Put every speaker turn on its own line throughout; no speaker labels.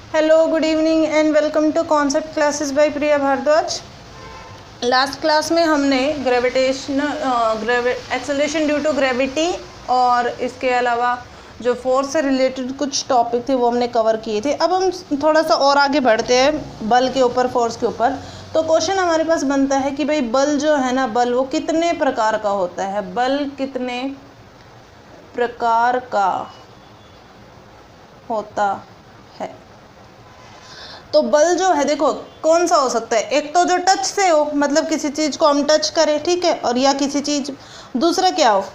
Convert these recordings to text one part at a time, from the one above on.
Hello, good evening and welcome to concept classes by Priya Bhardwaj. Last class में हमने acceleration due to gravity और इसके अलावा जो फोर्स से रिलेटेड कुछ टॉपिक थे वो हमने कवर किए थे। अब हम थोड़ा सा और आगे बढ़ते हैं बल के ऊपर, फोर्स के ऊपर। तो क्वेश्चन हमारे पास बनता है कि भाई बल जो है ना, बल वो कितने प्रकार का होता है, बल कितने प्रकार का होता है। तो बल जो है देखो कौन सा हो सकता है, एक तो जो टच से हो, मतलब किसी चीज़ को हम टच करें, ठीक है, और या किसी चीज़ दूसरा क्या हो,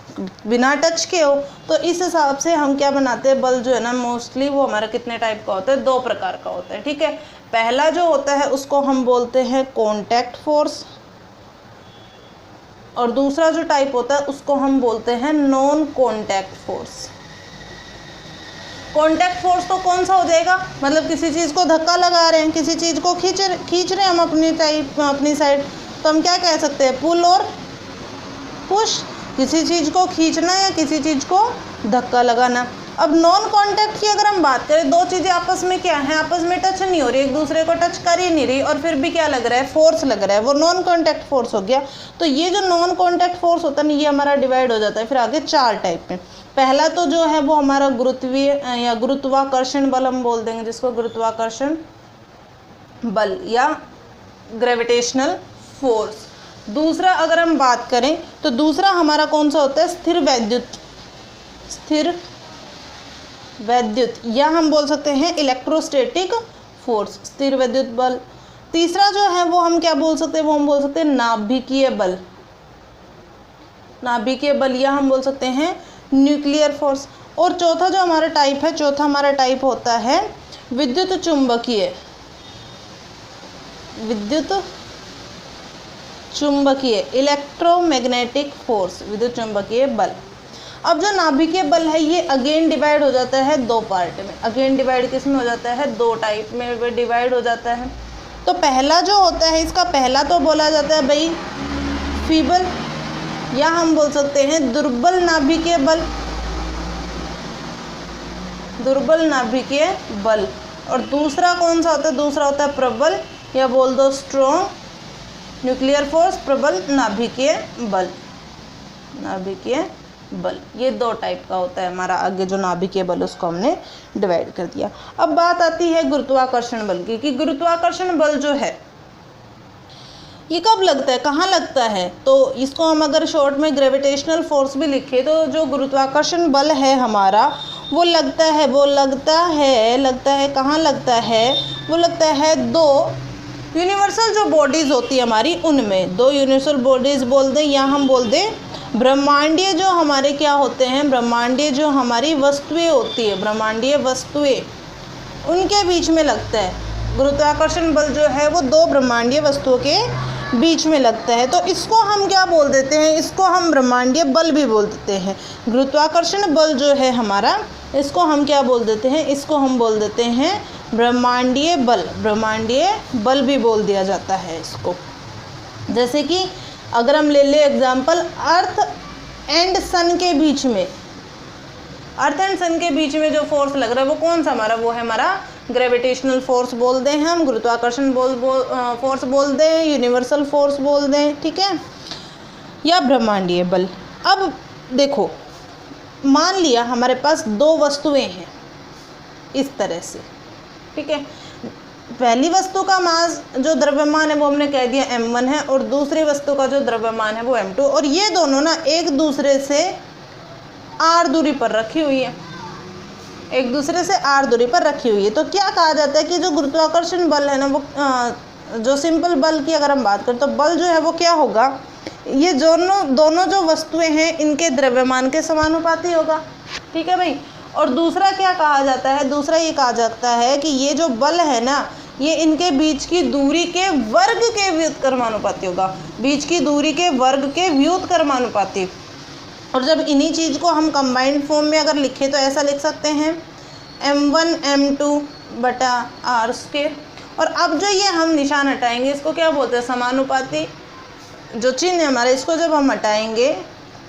बिना टच के हो। तो इस हिसाब से हम क्या बनाते हैं, बल जो है ना मोस्टली वो हमारा कितने टाइप का होता है, दो प्रकार का होता है, ठीक है। पहला जो होता है उसको हम बोलते हैं कॉन्टैक्ट फोर्स, और दूसरा जो टाइप होता है उसको हम बोलते हैं non contact force. Contact force तो कौन सा हो जाएगा, मतलब किसी चीज़ को धक्का लगा रहे हैं, किसी चीज़ को खींच रहे हैं हम अपनी साइड, तो हम क्या कह सकते हैं, पुल और पुश। किसी चीज़ को खींचना या किसी चीज़ को धक्का लगाना। अब नॉन कॉन्टैक्ट की अगर हम बात करें, दो चीज़ें आपस में क्या है, आपस में टच नहीं हो रही, एक दूसरे को टच कर ही नहीं रही, और फिर भी क्या लग रहा है, फोर्स लग रहा है, वो नॉन कॉन्टैक्ट फोर्स हो गया। तो ये जो नॉन कॉन्टैक्ट फोर्स होता है ना, ये हमारा डिवाइड हो जाता है फिर आगे चार टाइप में। पहला तो जो है वो हमारा गुरुत्वीय या गुरुत्वाकर्षण बल हम बोल देंगे, जिसको गुरुत्वाकर्षण बल या ग्रेविटेशनल फोर्स। दूसरा अगर हम बात करें तो दूसरा हमारा कौन सा होता है, स्थिर वैद्युत, या हम बोल सकते हैं इलेक्ट्रोस्टैटिक फोर्स, स्थिर वैद्युत बल। तीसरा जो है वो हम क्या बोल सकते हैं, वो हम बोल सकते हैं नाभिकीय बल, या हम बोल सकते हैं न्यूक्लियर फोर्स। और चौथा जो हमारा टाइप है, चौथा हमारा टाइप होता है विद्युत चुंबकीय इलेक्ट्रोमैग्नेटिक फोर्स, विद्युत चुंबकीय बल। अब जो नाभिकीय बल है ये अगेन डिवाइड हो जाता है दो पार्ट में। अगेन डिवाइड किस में हो जाता है, दो टाइप में डिवाइड हो जाता है। तो पहला जो होता है, इसका पहला तो बोला जाता है भाई फीबल, या हम बोल सकते हैं दुर्बल नाभिकीय बल। और दूसरा कौन सा होता है, दूसरा होता है प्रबल, या बोल दो स्ट्रॉन्ग न्यूक्लियर फोर्स, प्रबल नाभिकीय बल। ये दो टाइप का होता है हमारा। आगे जो नाभिकीय बल उसको हमने डिवाइड कर दिया। अब बात आती है गुरुत्वाकर्षण बल की, कि गुरुत्वाकर्षण बल जो है ये कब लगता है, कहाँ लगता है। तो इसको हम अगर शॉर्ट में ग्रेविटेशनल फोर्स भी लिखे, तो जो गुरुत्वाकर्षण बल है हमारा वो लगता है कहाँ लगता है, वो लगता है दो यूनिवर्सल जो बॉडीज़ होती है हमारी, उनमें दो यूनिवर्सल बॉडीज़ बोल दें, या हम बोल दें ब्रह्मांडीय जो हमारे क्या होते हैं, ब्रह्मांडीय जो हमारी वस्तुएं होती है, ब्रह्मांडीय वस्तुएं, उनके बीच में लगता है। गुरुत्वाकर्षण बल जो है वो दो ब्रह्मांडीय वस्तुओं के बीच में लगता है। तो इसको हम क्या बोल देते हैं, इसको हम ब्रह्मांडीय बल भी बोल देते हैं। गुरुत्वाकर्षण बल जो है हमारा, इसको हम क्या बोल देते हैं, इसको हम बोल देते हैं ब्रह्मांडीय बल भी बोल दिया जाता है इसको। जैसे कि अगर हम ले ले एग्जाम्पल, अर्थ एंड सन के बीच में जो फोर्स लग रहा है वो कौन सा हमारा, वो है हमारा ग्रेविटेशनल फोर्स बोल दें, हम गुरुत्वाकर्षण फोर्स बोल दें, यूनिवर्सल फोर्स बोल दें, ठीक है, या ब्रह्मांडीय बल। अब देखो, मान लिया हमारे पास दो वस्तुएं हैं इस तरह से, ठीक है। पहली वस्तु का मास जो द्रव्यमान है वो हमने कह दिया m1 है, और दूसरी वस्तु का जो द्रव्यमान है वो m2, और ये दोनों ना एक दूसरे से r दूरी पर रखी हुई है, तो क्या कहा जाता है कि जो गुरुत्वाकर्षण बल है ना, वो जो सिंपल बल की अगर हम बात करें तो बल जो है वो क्या होगा, ये दोनों जो वस्तुएं हैं इनके द्रव्यमान के समानुपाती होगा, ठीक है भाई। और दूसरा क्या कहा जाता है, दूसरा ये कहा जाता है कि ये जो बल है ना, ये इनके बीच की दूरी के वर्ग के व्युत्क्रमानुपाती होगा, बीच की दूरी के वर्ग के व्युत्क्रमानुपाती। और जब इन्हीं चीज़ को हम कंबाइंड फॉर्म में अगर लिखें तो ऐसा लिख सकते हैं m1 m2 बटा r²। और अब जो ये हम निशान हटाएंगे इसको क्या बोलते हैं, समानुपाती जो चिन्ह है हमारे, इसको जब हम हटाएंगे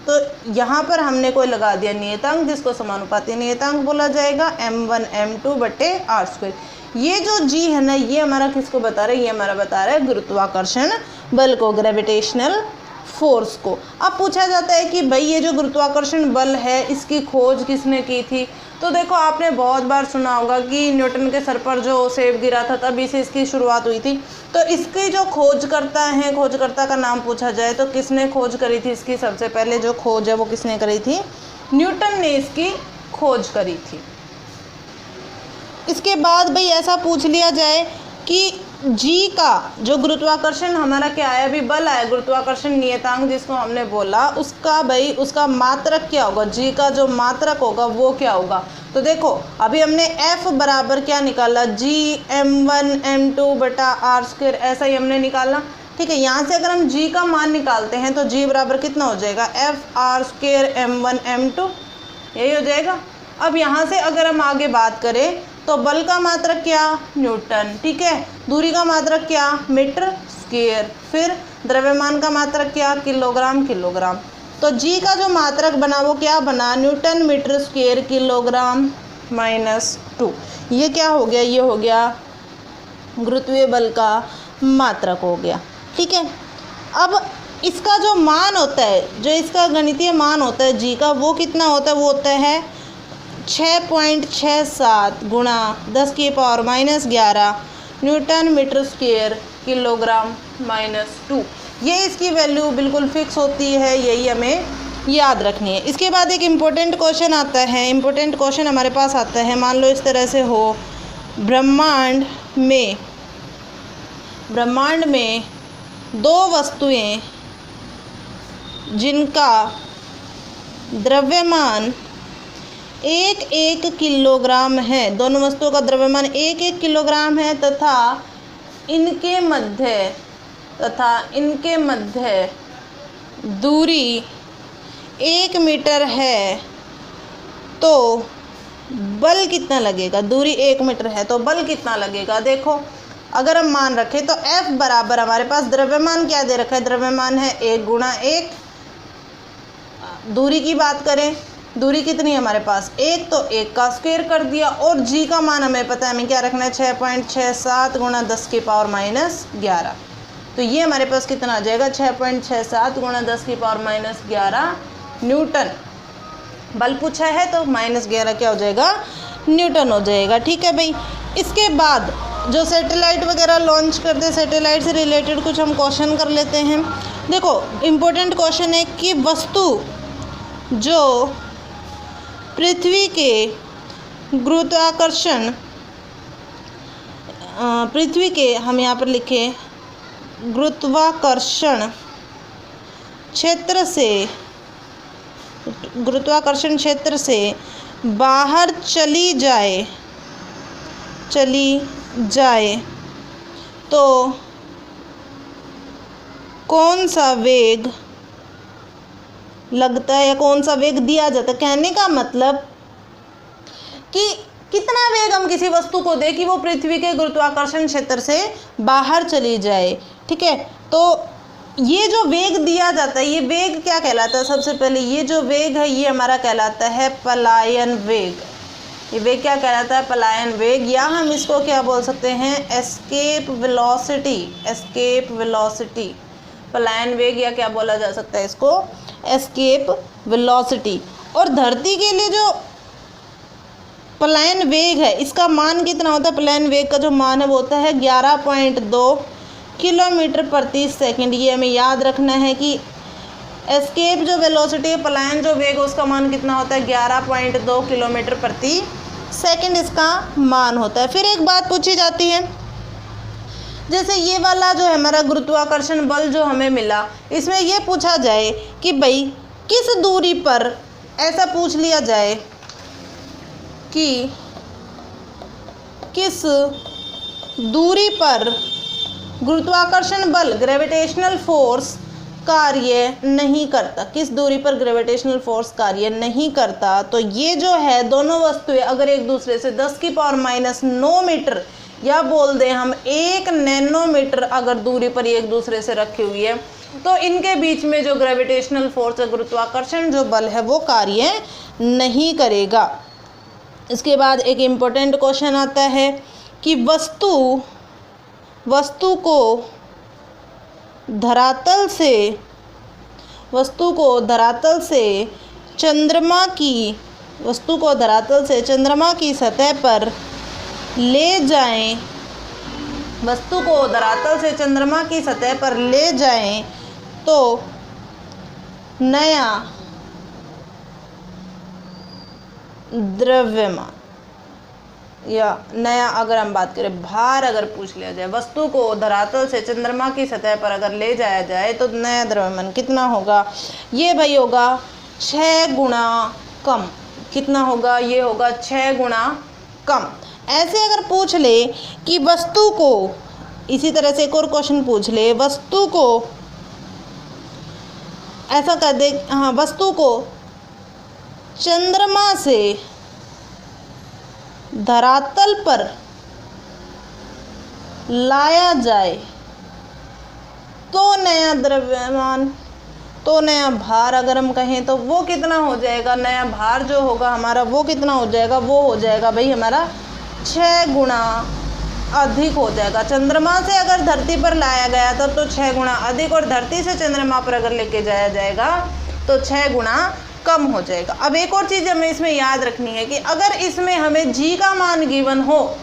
तो यहाँ पर हमने कोई लगा दिया नियतांक जिसको समानुपाती नियतांक बोला जाएगा m1 m2 बटे r²। ये जो g है ना, ये हमारा किसको बता रहा है, ये हमारा बता रहा है गुरुत्वाकर्षण बल को, ग्रेविटेशनल फोर्स को। अब पूछा जाता है कि भाई ये जो गुरुत्वाकर्षण बल है इसकी खोज किसने की थी। तो देखो आपने बहुत बार सुना होगा कि न्यूटन के सर पर जो सेब गिरा था तभी से इसकी शुरुआत हुई थी। तो इसकी जो खोजकर्ता हैं, खोजकर्ता का नाम पूछा जाए तो किसने खोज करी थी इसकी, सबसे पहले जो खोज है वो किसने करी थी, न्यूटन ने इसकी खोज करी थी। इसके बाद भाई ऐसा पूछ लिया जाए कि g का जो गुरुत्वाकर्षण हमारा क्या आया, अभी बल आया, गुरुत्वाकर्षण नियतांक जिसको हमने बोला, उसका भाई उसका मात्रक क्या होगा, g का जो मात्रक होगा वो क्या होगा। तो देखो अभी हमने f बराबर क्या निकाला, g m1 m2 बटा r², ऐसा ही हमने निकाला। ठीक है, यहाँ से अगर हम g का मान निकालते हैं तो g बराबर कितना हो जाएगा, f r² m1 m2, यही हो जाएगा। अब यहाँ से अगर हम आगे बात करें तो बल का मात्रक क्या, न्यूटन। ठीक है, दूरी का मात्रक क्या, मीटर स्क्वायर, फिर द्रव्यमान का मात्रक क्या, किलोग्राम किलोग्राम। तो g का जो मात्रक बना वो क्या बना, न्यूटन मीटर स्क्वायर किलोग्राम -2। ये क्या हो गया, ये हो गया गुरुत्वीय बल का मात्रक हो गया। ठीक है, अब इसका जो मान होता है, जो इसका गणितीय मान होता है g का, वो कितना होता है, वो होता है 6.67 गुणा 10⁻⁻11 न्यूटन मीटर स्क्वायर किलोग्राम -2। ये इसकी वैल्यू बिल्कुल फिक्स होती है, यही हमें याद रखनी है। इसके बाद एक इम्पोर्टेंट क्वेश्चन आता है, इम्पोर्टेंट क्वेश्चन हमारे पास आता है, मान लो इस तरह से हो, ब्रह्मांड में दो वस्तुएं जिनका द्रव्यमान 1-1 किलोग्राम है, दोनों वस्तुओं का द्रव्यमान 1-1 किलोग्राम है तथा इनके मध्य दूरी 1 मीटर है, तो बल कितना लगेगा, दूरी 1 मीटर है तो बल कितना लगेगा। देखो अगर हम मान रखें तो F बराबर हमारे पास द्रव्यमान क्या दे रखा है, द्रव्यमान है 1 गुणा 1, दूरी की बात करें, दूरी कितनी है हमारे पास 1, तो 1 का स्क्वायर कर दिया, और g का मान हमें पता है, हमें क्या रखना है 6.67 गुणा 10⁻11। तो ये हमारे पास कितना आ जाएगा 6.67 गुणा 10⁻11 न्यूटन। बल पूछा है तो -11 क्या हो जाएगा, न्यूटन हो जाएगा। ठीक है भाई, इसके बाद जो सैटेलाइट वगैरह लॉन्च करते हैं, सैटेलाइट से रिलेटेड कुछ हम क्वेश्चन कर लेते हैं। देखो इम्पोर्टेंट क्वेश्चन है कि वस्तु जो पृथ्वी के गुरुत्वाकर्षण, पृथ्वी के हम यहाँ पर लिखें गुरुत्वाकर्षण क्षेत्र से बाहर चली जाए तो कौन सा वेग लगता है या कौन सा वेग दिया जाता है। कहने का मतलब कि कितना वेग हम किसी वस्तु को दें कि वो पृथ्वी के गुरुत्वाकर्षण क्षेत्र से बाहर चली जाए। ठीक है, तो ये जो वेग दिया जाता है, ये वेग क्या कहलाता है, सबसे पहले ये जो वेग है ये हमारा कहलाता है पलायन वेग। ये वेग क्या कहलाता है, पलायन वेग, या हम इसको क्या बोल सकते हैं, एस्केप वेलोसिटी। पलायन वेग या क्या बोला जा सकता है इसको, एस्केप वेलोसिटी। और धरती के लिए जो पलायन वेग है इसका मान कितना होता है, पलायन वेग का जो मान है वो होता है 11.2 किलोमीटर प्रति सेकंड। ये हमें याद रखना है कि एस्केप जो वेलोसिटी है, पलायन जो वेग है, उसका मान कितना होता है 11.2 किलोमीटर प्रति सेकंड इसका मान होता है। फिर एक बात पूछी जाती है, जैसे ये वाला जो है हमारा गुरुत्वाकर्षण बल जो हमें मिला, इसमें ये पूछा जाए कि भाई किस दूरी पर, ऐसा पूछ लिया जाए कि किस दूरी पर गुरुत्वाकर्षण बल ग्रेविटेशनल फोर्स कार्य नहीं करता, किस दूरी पर ग्रेविटेशनल फोर्स कार्य नहीं करता, तो ये जो है दोनों वस्तुएं अगर एक दूसरे से 10⁻⁹ मीटर या बोल दें हम 1 नैनोमीटर अगर दूरी पर एक दूसरे से रखी हुई है, तो इनके बीच में जो ग्रेविटेशनल फोर्स है, गुरुत्वाकर्षण जो बल है, वो कार्य नहीं करेगा। इसके बाद एक इम्पोर्टेंट क्वेश्चन आता है कि वस्तु को धरातल से चंद्रमा की सतह पर ले जाएं, वस्तु को धरातल से चंद्रमा की सतह पर ले जाएं तो नया द्रव्यमान या नया, अगर हम बात करें भार अगर पूछ लिया जाए, वस्तु को धरातल से चंद्रमा की सतह पर अगर ले जाया जाए तो नया द्रव्यमान कितना होगा? ये भाई होगा 6 गुना कम। कितना होगा? ये होगा 6 गुना कम। ऐसे अगर पूछ ले कि वस्तु को, इसी तरह से एक और क्वेश्चन पूछ ले, वस्तु को ऐसा कर दे, हाँ, वस्तु को चंद्रमा से धरातल पर लाया जाए तो नया द्रव्यमान, तो नया भार अगर हम कहें तो वो कितना हो जाएगा? नया भार जो होगा हमारा वो कितना हो जाएगा? वो हो जाएगा भाई हमारा 6 गुना अधिक हो जाएगा। चंद्रमा से अगर धरती पर लाया गया था तो 6 गुना अधिक, और धरती से चंद्रमा पर अगर लेके जाया जाएगा तो 6 गुना कम हो जाएगा। अब एक और चीज़ हमें इसमें याद रखनी है कि अगर इसमें हमें जी का मान गिवन हो,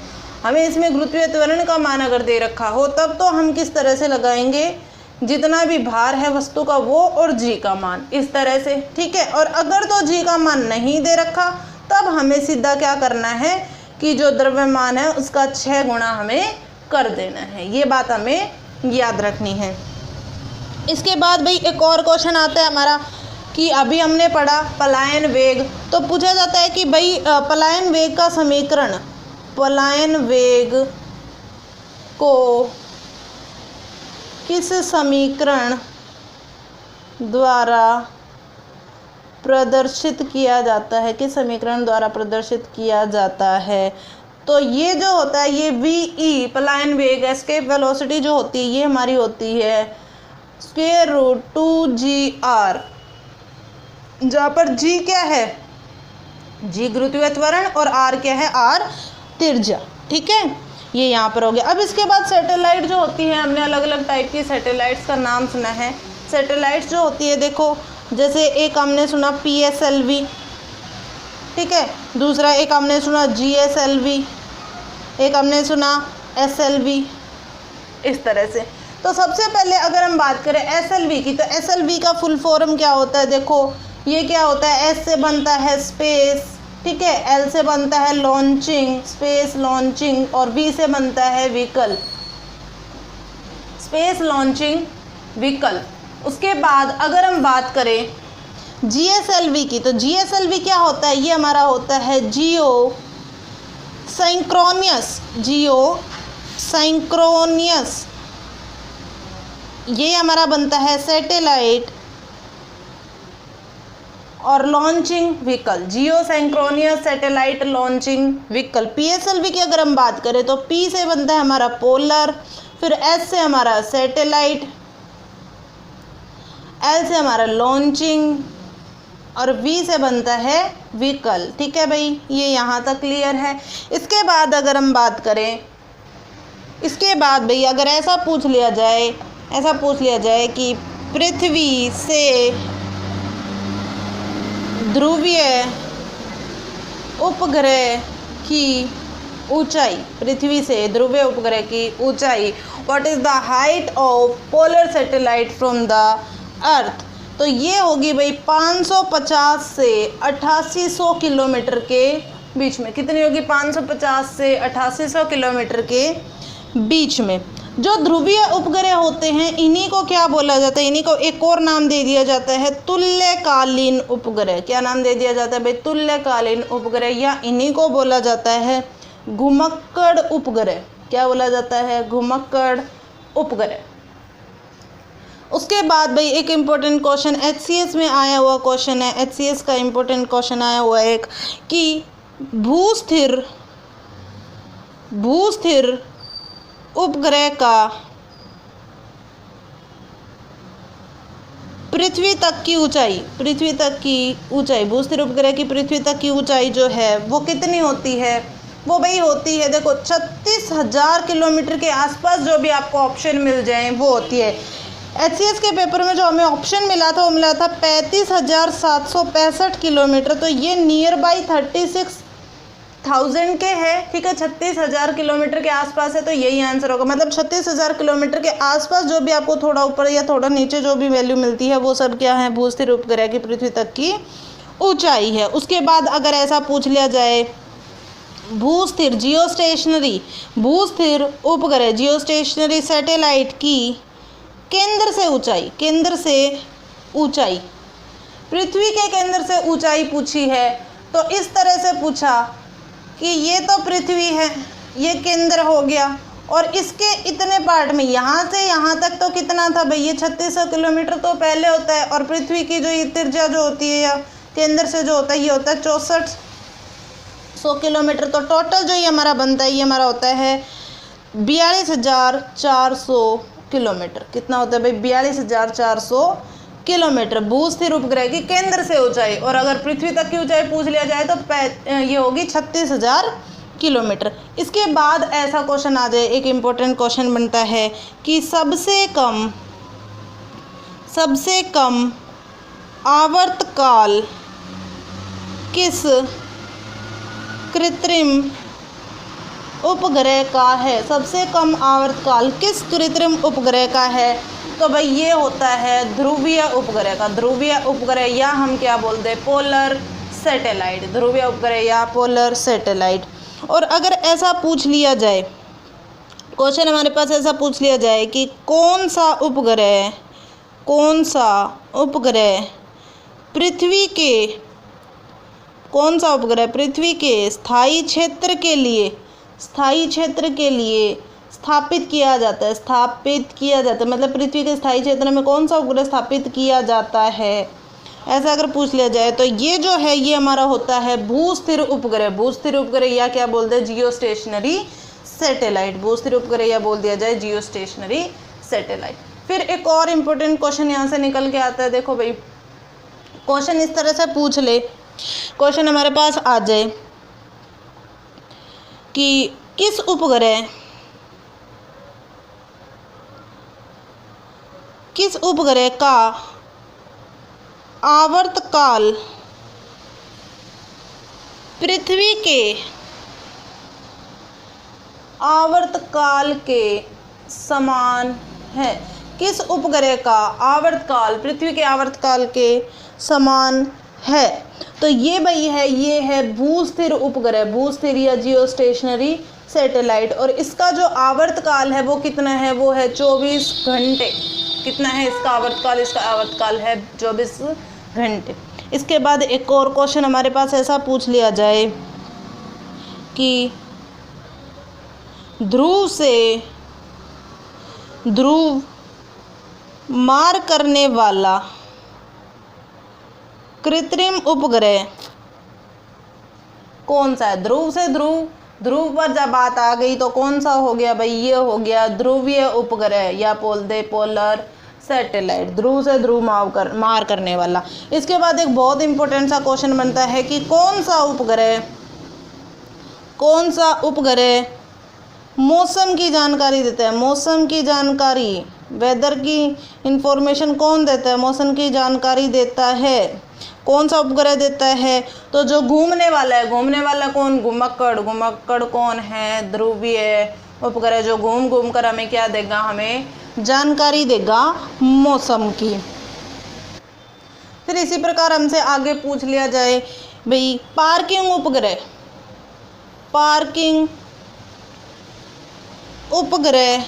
हमें इसमें गुरुत्वीय त्वरण का मान अगर दे रखा हो, तब तो हम किस तरह से लगाएंगे? जितना भी भार है वस्तु का वो और जी का मान, इस तरह से, ठीक है। और अगर तो जी का मान नहीं दे रखा तब हमें सीधा क्या करना है कि जो द्रव्यमान है उसका 6 गुना हमें कर देना है। ये बात हमें याद रखनी है। इसके बाद भाई एक और क्वेश्चन आता है हमारा कि अभी हमने पढ़ा पलायन वेग, तो पूछा जाता है कि भाई पलायन वेग का समीकरण, पलायन वेग को किस समीकरण द्वारा प्रदर्शित किया जाता है? किस समीकरण द्वारा प्रदर्शित किया जाता है? तो ये जो होता है ये वी पलायन वेग, एस्केप वेलोसिटी जो होती है ये हमारी होती है स्क्वायर रूट 2gr, जहाँ पर g क्या है? g गुरुत्वीय त्वरण और r क्या है? r त्रिज्या, ठीक है। ये यहाँ पर हो गया। अब इसके बाद सैटेलाइट जो होती है, हमने अलग अलग टाइप की सैटेलाइट्स का नाम सुना है। सैटेलाइट्स जो होती है, देखो जैसे एक हमने सुना PSLV, ठीक है, दूसरा एक हमने सुना GSLV, एक हमने सुना SLV, इस तरह से। तो सबसे पहले अगर हम बात करें SLV की, तो SLV का फुल फॉर्म क्या होता है? देखो ये क्या होता है? S से बनता है स्पेस, ठीक है, L से बनता है लॉन्चिंग, स्पेस लॉन्चिंग, और V से बनता है व्हीकल, स्पेस लॉन्चिंग व्हीकल। उसके बाद अगर हम बात करें GSLV की, तो GSLV क्या होता है? ये हमारा होता है जियो साइंक्रोनियस, ये हमारा बनता है सैटेलाइट और लॉन्चिंग व्हीकल, जियो साइंक्रोनियस सैटेलाइट लॉन्चिंग व्हीकल। PSLV की अगर हम बात करें तो P से बनता है हमारा पोलर, फिर S से हमारा सैटेलाइट, L से हमारा लॉन्चिंग, और V से बनता है व्हीकल, ठीक है भाई। ये यहाँ तक क्लियर है। इसके बाद अगर हम बात करें, इसके बाद भाई अगर ऐसा पूछ लिया जाए कि पृथ्वी से ध्रुवीय उपग्रह की ऊंचाई, पृथ्वी से ध्रुवीय उपग्रह की ऊंचाई, what is the height of polar satellite from the earth, तो ये होगी भाई 550 से 8800 किलोमीटर के बीच में। कितनी होगी? 550 से 8800 किलोमीटर के बीच में। जो ध्रुवीय उपग्रह होते हैं इन्हीं को क्या बोला जाता है? इन्हीं को एक और नाम दे दिया जाता है तुल्यकालीन उपग्रह। क्या नाम दे दिया जाता है भाई? तुल्यकालीन उपग्रह, या इन्हीं को बोला जाता है घुमक्कड़ उपग्रह। क्या बोला जाता है? घुमक्कड़ उपग्रह। उसके बाद भाई एक इम्पोर्टेंट क्वेश्चन HCS में आया हुआ क्वेश्चन है, HCS का इम्पोर्टेंट क्वेश्चन आया हुआ है एक कि भूस्थिर उपग्रह का पृथ्वी तक की ऊंचाई, पृथ्वी तक की ऊंचाई, भूस्थिर उपग्रह की पृथ्वी तक की ऊंचाई जो है वो कितनी होती है? वो भाई होती है, देखो 36,000 किलोमीटर के आसपास जो भी आपको ऑप्शन मिल जाए वो होती है। HCS के पेपर में जो हमें ऑप्शन मिला था वो मिला था 35,765 किलोमीटर, तो ये नियर बाई 36,000 के है, ठीक है। 36,000 किलोमीटर के आसपास है, तो यही आंसर होगा। मतलब 36,000 किलोमीटर के आसपास जो भी आपको थोड़ा ऊपर या थोड़ा नीचे जो भी वैल्यू मिलती है वो सब क्या है? भूस्थिर उपग्रह की पृथ्वी तक की ऊंचाई है। उसके बाद अगर ऐसा पूछ लिया जाए भूस्थिर जियोस्टेशनरी, भूस्थिर उपग्रह जियोस्टेशनरी सैटेलाइट की केंद्र से ऊंचाई, केंद्र से ऊंचाई, पृथ्वी के केंद्र से ऊंचाई पूछी है तो इस तरह से पूछा कि ये तो पृथ्वी है, ये केंद्र हो गया, और इसके इतने पार्ट में यहाँ से यहाँ तक तो कितना था भाई? ये 3600 किलोमीटर तो पहले होता है, और पृथ्वी की जो ये त्रिज्या जो होती है या केंद्र से जो होता है ये होता है 6400 किलोमीटर। तो टोटल जो ये हमारा बनता है ये हमारा होता है 42,400 किलोमीटर। कितना होता है भाई? 42,400 किलोमीटर भूस्थिर उपग्रह की केंद्र से ऊंचाई। और अगर पृथ्वी तक की ऊंचाई पूछ लिया जाए तो ये होगी 36,000 किलोमीटर। इसके बाद ऐसा क्वेश्चन आ जाए, एक इम्पोर्टेंट क्वेश्चन बनता है कि सबसे कम आवर्तकाल किस कृत्रिम उपग्रह का है? सबसे कम आवर्तकाल किस कृत्रिम उपग्रह का है? तो भाई ये होता है ध्रुवीय उपग्रह का, ध्रुवीय उपग्रह, या हम क्या बोलते हैं? पोलर सैटेलाइट, ध्रुवीय उपग्रह या पोलर सैटेलाइट। और अगर ऐसा पूछ लिया जाए, क्वेश्चन हमारे पास ऐसा पूछ लिया जाए कि कौन सा उपग्रह पृथ्वी के स्थायी क्षेत्र के लिए स्थापित किया जाता है, मतलब पृथ्वी के स्थायी क्षेत्र में कौन सा उपग्रह स्थापित किया जाता है? ऐसा अगर पूछ लिया जाए तो ये जो है ये हमारा होता है भूस्थिर उपग्रह, भूस्थिर उपग्रह या क्या बोलते हैं? जियोस्टेशनरी सैटेलाइट, भूस्थिर उपग्रह या बोल दिया जाए जियोस्टेशनरी सैटेलाइट। फिर एक और इम्पोर्टेंट क्वेश्चन यहाँ से निकल के आता है। देखो भाई, क्वेश्चन इस तरह से पूछ ले, क्वेश्चन हमारे पास आ जाए कि किस उपग्रह का आवर्तकाल पृथ्वी के आवर्तकाल के समान है? किस उपग्रह का आवर्तकाल पृथ्वी के आवर्तकाल के समान है? तो ये भाई है, ये है भूस्थिर उपग्रह, भूस्थिर या जियोस्टेशनरी सैटेलाइट। और इसका जो आवर्तकाल है वो कितना है? वो है 24 घंटे। कितना है इसका आवर्तकाल? इसका आवर्तकाल है 24 घंटे। इसके बाद एक और क्वेश्चन हमारे पास ऐसा पूछ लिया जाए कि ध्रुव मार करने वाला कृत्रिम उपग्रह कौन सा है? ध्रुव से ध्रुव पर जब बात आ गई तो कौन सा हो गया भाई? ये हो गया ध्रुवीय उपग्रह या बोल दे पोलर सैटेलाइट, ध्रुव से ध्रुव मार करने वाला। इसके बाद एक बहुत इंपॉर्टेंट सा क्वेश्चन बनता है कि कौन सा उपग्रह मौसम की जानकारी देता है? मौसम की जानकारी, वेदर की इंफॉर्मेशन कौन देता है? मौसम की जानकारी देता है। कौन सा उपग्रह देता है? तो जो घूमने वाला है, घूमने वाला कौन? घुमक्कड़ कौन है? ध्रुवीय उपग्रह जो घूम कर हमें क्या देगा? हमें जानकारी देगा मौसम की। फिर इसी प्रकार हमसे आगे पूछ लिया जाए भाई पार्किंग उपग्रह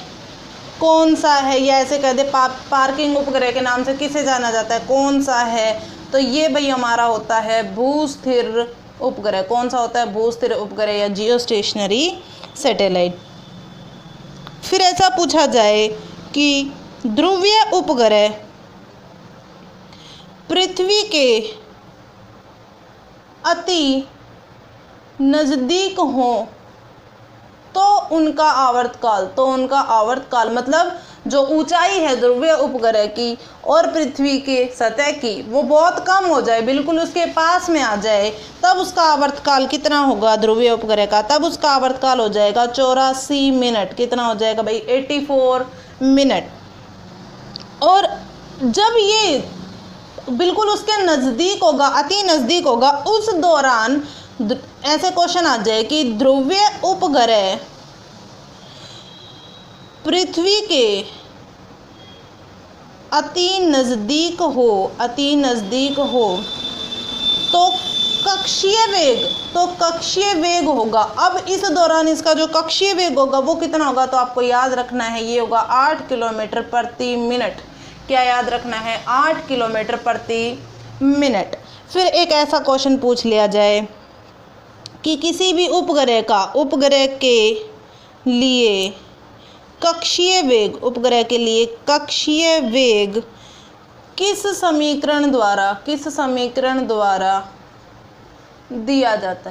कौन सा है? या ऐसे कह दे पार्किंग उपग्रह के नाम से किसे जाना जाता है? कौन सा है? तो ये भाई हमारा होता है भूस्थिर उपग्रह। कौन सा होता है? भूस्थिर उपग्रह या जियोस्टेशनरी सैटेलाइट। फिर ऐसा पूछा जाए कि ध्रुवीय उपग्रह पृथ्वी के अति नज़दीक हो तो उनका आवर्तकाल, मतलब जो ऊंचाई है ध्रुवीय उपग्रह की और पृथ्वी के सतह की वो बहुत कम हो जाए, बिल्कुल उसके पास में आ जाए, तब उसका आवर्तकाल कितना होगा ध्रुवीय उपग्रह का? तब उसका आवर्तकाल हो जाएगा 84 मिनट। कितना हो जाएगा भाई? 84 मिनट। और जब ये बिल्कुल उसके नज़दीक होगा, अति नज़दीक होगा, उस दौरान ऐसे क्वेश्चन आ जाए कि ध्रुवीय उपग्रह पृथ्वी के अति नज़दीक हो तो कक्षीय वेग होगा। अब इस दौरान इसका जो कक्षीय वेग होगा वो कितना होगा? तो आपको याद रखना है ये होगा 8 किलोमीटर प्रति मिनट। क्या याद रखना है? 8 किलोमीटर प्रति मिनट। फिर एक ऐसा क्वेश्चन पूछ लिया जाए कि किसी भी उपग्रह के लिए कक्षीय वेग किस समीकरण द्वारा दिया जाता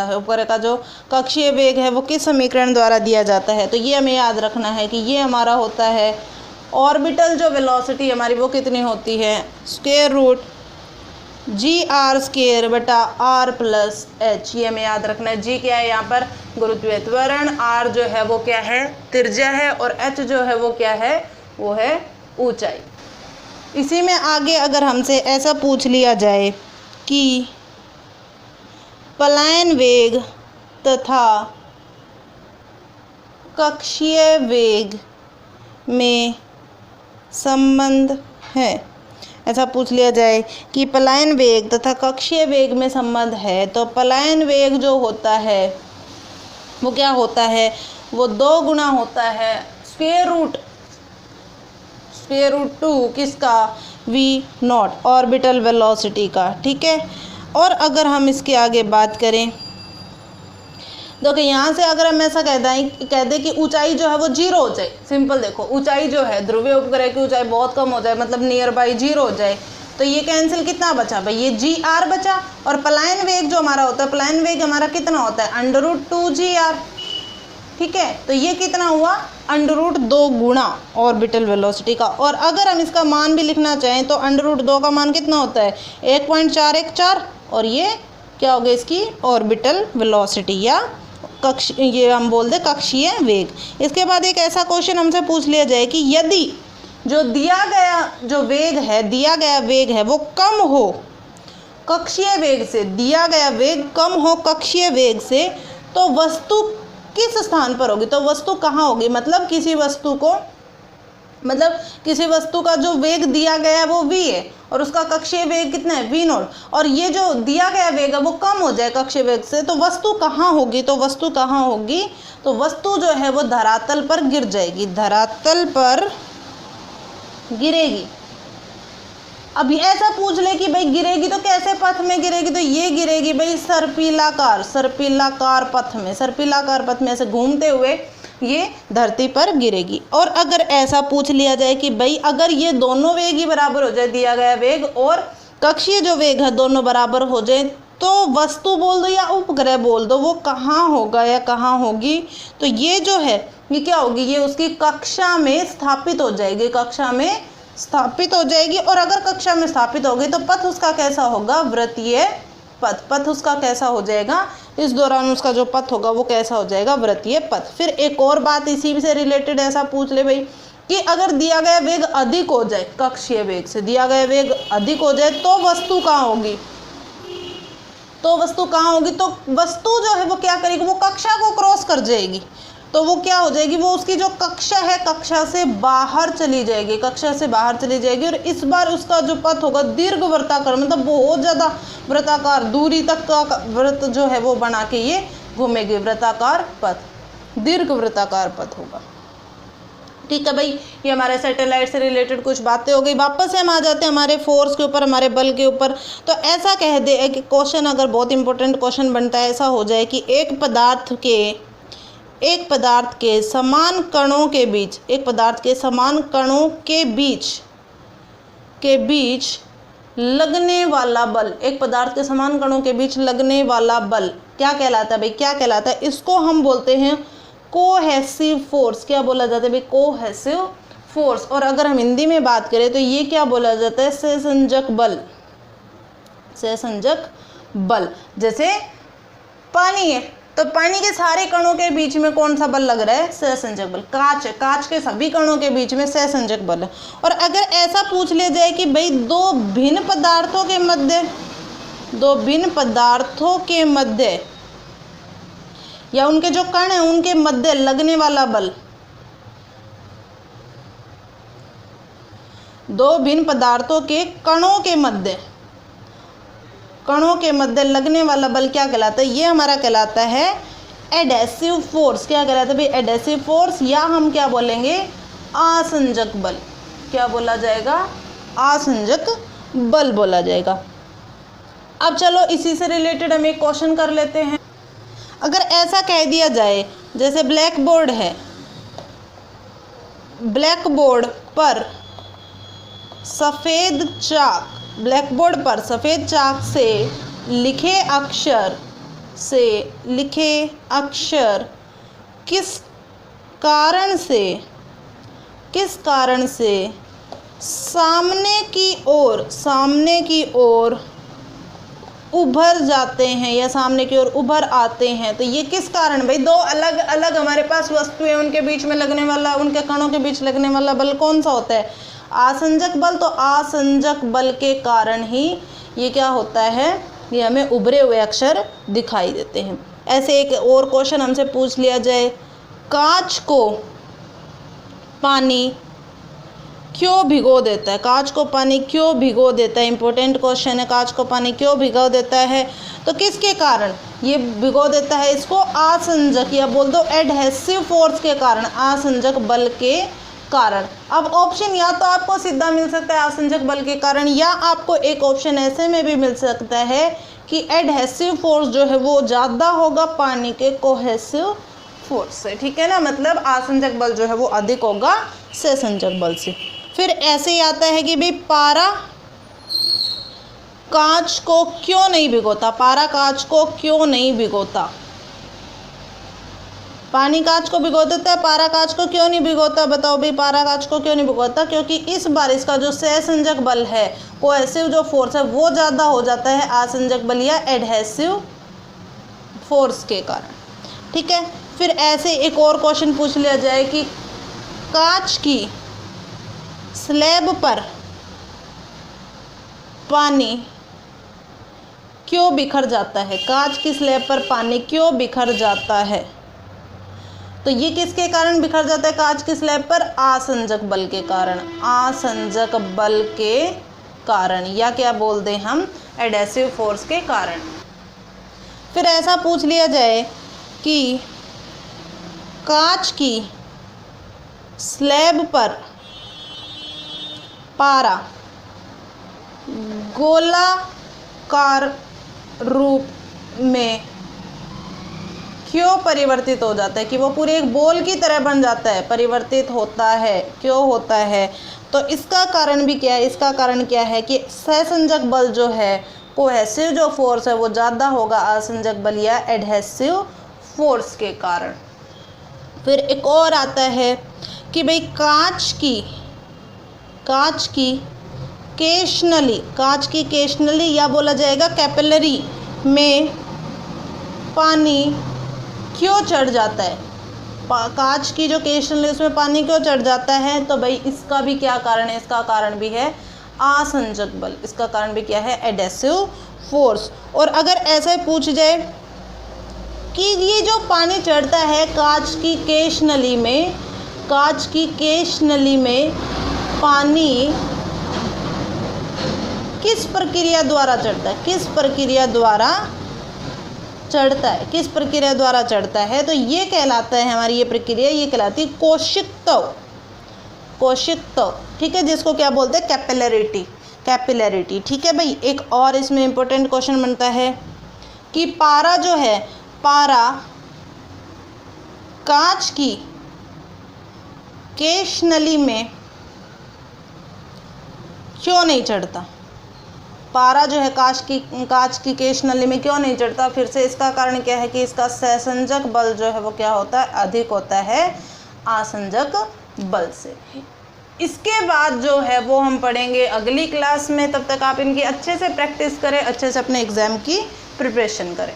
है? उपग्रह का जो कक्षीय वेग है वो किस समीकरण द्वारा दिया जाता है? तो ये हमें याद रखना है कि ये हमारा होता है ऑर्बिटल जो वेलोसिटी हमारी वो कितनी होती है? स्क्वायर रूट g r² बटा r प्लस h। ये हमें याद रखना है। g क्या है यहाँ पर? गुरुत्वीय त्वरण। r जो है वो क्या है? त्रिज्या है। और h जो है वो क्या है? वो है ऊंचाई। इसी में आगे अगर हमसे ऐसा पूछ लिया जाए कि पलायन वेग तथा कक्षीय वेग में संबंध है, ऐसा पूछ लिया जाए कि पलायन वेग तथा कक्षीय वेग में संबंध है, तो पलायन वेग जो होता है वो क्या होता है? वो 2 गुना होता है स्क्वायर रूट 2 किसका? v0 ऑर्बिटल वेलोसिटी का। ठीक है। और अगर हम इसके आगे बात करें तो यहाँ से अगर हम ऐसा कह दें कि ऊंचाई जो है वो 0 हो जाए, सिंपल देखो, ऊंचाई जो है ध्रुवीय उपग्रह की ऊंचाई बहुत कम हो जाए, मतलब नियर बाई 0 हो जाए, तो ये कैंसिल कितना बचा भाई? ये g r बचा। और पलायन वेग जो हमारा होता है, पलायन वेग हमारा कितना होता है? √2gr। ठीक है। तो ये कितना हुआ? √2 गुना ऑर्बिटल वेलोसिटी का। और अगर हम इसका मान भी लिखना चाहें तो √2 का मान कितना होता है? 1.414। और ये क्या हो गया? इसकी ऑर्बिटल वेलोसिटी या ये हम बोल दे कक्षीय वेग। इसके बाद एक ऐसा क्वेश्चन हमसे पूछ लिया जाए कि यदि जो दिया गया वेग है वो कम हो कक्षीय वेग से, दिया गया वेग कम हो कक्षीय वेग से, तो वस्तु किस स्थान पर होगी? तो वस्तु कहाँ होगी? मतलब किसी वस्तु का जो वेग दिया गया है वो v है और उसका कक्षीय वेग कितना है? v0। और ये जो दिया गया वेग है वो कम हो जाए कक्षीय वेग से, तो वस्तु कहाँ होगी? तो वस्तु जो है वो धरातल पर गिर जाएगी, धरातल पर गिरेगी। अभी ऐसा पूछ ले कि भाई गिरेगी तो कैसे पथ में गिरेगी? तो ये गिरेगी भाई सर्पिलाकार पथ में ऐसे घूमते हुए ये धरती पर गिरेगी। और अगर ऐसा पूछ लिया जाए कि भाई अगर ये दोनों वेग ही बराबर हो जाए, दिया गया वेग और कक्षीय जो वेग है दोनों बराबर हो जाए, तो वस्तु बोल दो या उपग्रह बोल दो, वो कहाँ होगा या कहाँ होगी? तो ये जो है ये क्या होगी? ये उसकी कक्षा में स्थापित हो जाएगी। और अगर कक्षा में स्थापित होगी तो पथ उसका कैसा होगा? वृत्तीय पथ उसका कैसा हो जाएगा? इस दौरान उसका जो पथ होगा वो कैसा हो जाएगा? वृत्तीय पथ। फिर एक और बात इसी से रिलेटेड ऐसा पूछ ले भाई कि अगर दिया गया वेग अधिक हो जाए, कक्षीय वेग से दिया गया वेग अधिक हो जाए, तो वस्तु कहाँ होगी? तो वस्तु जो है वो क्या करेगी? वो कक्षा को क्रॉस कर जाएगी। तो वो क्या हो जाएगी? वो उसकी जो कक्षा है कक्षा से बाहर चली जाएगी और इस बार उसका जो पथ होगा दीर्घ वृत्ताकार, मतलब बहुत ज़्यादा वृत्ताकार दूरी तक का वृत्त जो है वो बना के ये घूमेगी। वृत्ताकार पथ, दीर्घ वृत्ताकार पथ होगा। ठीक है भाई, ये हमारे सैटेलाइट से रिलेटेड कुछ बातें हो गई। वापस से हम आ जाते हैं हमारे फोर्स के ऊपर, हमारे बल के ऊपर। तो ऐसा कह दे कि क्वेश्चन अगर बहुत इंपॉर्टेंट क्वेश्चन बनता है, ऐसा हो जाए कि एक पदार्थ के समान कणों के बीच लगने वाला बल, एक पदार्थ के समान कणों के बीच लगने वाला बल क्या कहलाता है भाई? क्या कहलाता है? इसको हम बोलते हैं कोहेसिव फोर्स क्या बोला जाता है भाई? Cohesive force. और अगर हम हिंदी में बात करें तो ये क्या बोला जाता है? सहसंजक बल। सहसंजक बल। जैसे पानी है तो पानी के सारे कणों के बीच में कौन सा बल लग रहा है? सहसंजक बल। कांच है, कांच के सभी कणों के बीच में सहसंजक बल है। और अगर ऐसा पूछ लिया जाए कि भाई दो भिन्न पदार्थों के मध्य या उनके जो कण है उनके मध्य लगने वाला बल, दो भिन्न पदार्थों के कणों के मध्य लगने वाला बल क्या कहलाता है? ये हमारा कहलाता है एडहेसिव फोर्स। क्या कहलाता है भाई? एडहेसिव फोर्स, या हम क्या बोलेंगे? आसंजक बल। क्या बोला जाएगा? आसंजक बल बोला जाएगा। अब चलो इसी से रिलेटेड हम एक क्वेश्चन कर लेते हैं। अगर ऐसा कह दिया जाए जैसे ब्लैक बोर्ड है, ब्लैक बोर्ड पर सफ़ेद चाक से लिखे अक्षर किस कारण से सामने की ओर उभर जाते हैं या सामने की ओर उभर आते हैं? तो ये किस कारण भाई? दो अलग अलग हमारे पास वस्तुएं, उनके बीच में लगने वाला, उनके कणों के बीच लगने वाला बल कौन सा होता है? आसंजक बल। तो आसंजक बल के कारण ही ये क्या होता है? ये हमें उभरे हुए अक्षर दिखाई देते हैं। ऐसे एक और क्वेश्चन हमसे पूछ लिया जाए, कांच को पानी क्यों भिगो देता है? कांच को पानी क्यों भिगो देता है? इंपॉर्टेंट क्वेश्चन है। कांच को पानी क्यों भिगो देता है? तो किसके कारण ये भिगो देता है इसको? आसंजक, या बोल दो एडहेसिव फोर्स के कारण, आसंजक बल के कारण। अब ऑप्शन या तो आपको सीधा मिल सकता है आसंजक बल के कारण, या आपको एक ऑप्शन ऐसे में भी मिल सकता है कि एडहेसिव फोर्स जो है वो ज़्यादा होगा पानी के कोहेसिव फोर्स से। ठीक है ना? मतलब आसंजक बल जो है वो अधिक होगा सहसंजक बल से। फिर ऐसे ही आता है कि भाई पारा कांच को क्यों नहीं भिगोता? पारा कांच को क्यों नहीं भिगोता? पानी कांच को भिगो देता है, पारा कांच को क्यों नहीं भिगोता? बताओ भाई, पारा कांच को क्यों नहीं भिगोता? क्योंकि इस बार इसका जो सहसंजक बल है, कोहेसिव जो फोर्स है, वो ज़्यादा हो जाता है आसंजक बल या एडहेसिव फोर्स के कारण। ठीक है। फिर ऐसे एक और क्वेश्चन पूछ लिया जाए कि कांच की स्लैब पर पानी क्यों बिखर जाता है? कांच की स्लैब पर पानी क्यों बिखर जाता है? तो ये किसके कारण बिखर जाता है कांच की स्लैब पर? आसंजक बल के कारण। आसंजक बल के कारण, या क्या बोल दें हम, एडहेसिव फोर्स के कारण। फिर ऐसा पूछ लिया जाए कि कांच की स्लैब पर पारा गोलाकार रूप में क्यों परिवर्तित हो जाता है? कि वो पूरे एक बॉल की तरह बन जाता है, परिवर्तित होता है, क्यों होता है? तो इसका कारण भी क्या है? इसका कारण क्या है कि सहसंजक बल जो है, कोहेसिव जो फोर्स है, वो ज़्यादा होगा आसंजक बल या एडहेसिव फोर्स के कारण। फिर एक और आता है कि भाई कांच की केशनली या बोला जाएगा कैपिलरी में पानी क्यों चढ़ जाता है? कांच की जो केशनली उसमें पानी क्यों चढ़ जाता है? तो भाई इसका भी क्या कारण है? इसका कारण भी है आसंजक बल। इसका कारण भी क्या है? Adhesive force. और अगर ऐसे पूछ जाए कि ये जो पानी चढ़ता है कांच की केशनली में पानी किस प्रक्रिया द्वारा चढ़ता है? किस प्रक्रिया द्वारा चढ़ता है? तो ये कहलाता है, हमारी ये प्रक्रिया ये कहलाती है कोशिकत्व। ठीक है, जिसको क्या बोलते हैं? कैपिलरिटी। ठीक है भाई। एक और इसमें इंपॉर्टेंट क्वेश्चन बनता है कि पारा जो है, पारा कांच की केशनली में क्यों नहीं चढ़ता? पारा जो है कांच की केश नली में क्यों नहीं चढ़ता? फिर से इसका कारण क्या है कि इसका सहसंजक बल जो है वो क्या होता है? अधिक होता है आसंजक बल से। इसके बाद जो है वो हम पढ़ेंगे अगली क्लास में। तब तक आप इनकी अच्छे से प्रैक्टिस करें, अच्छे से अपने एग्ज़ाम की प्रिपरेशन करें।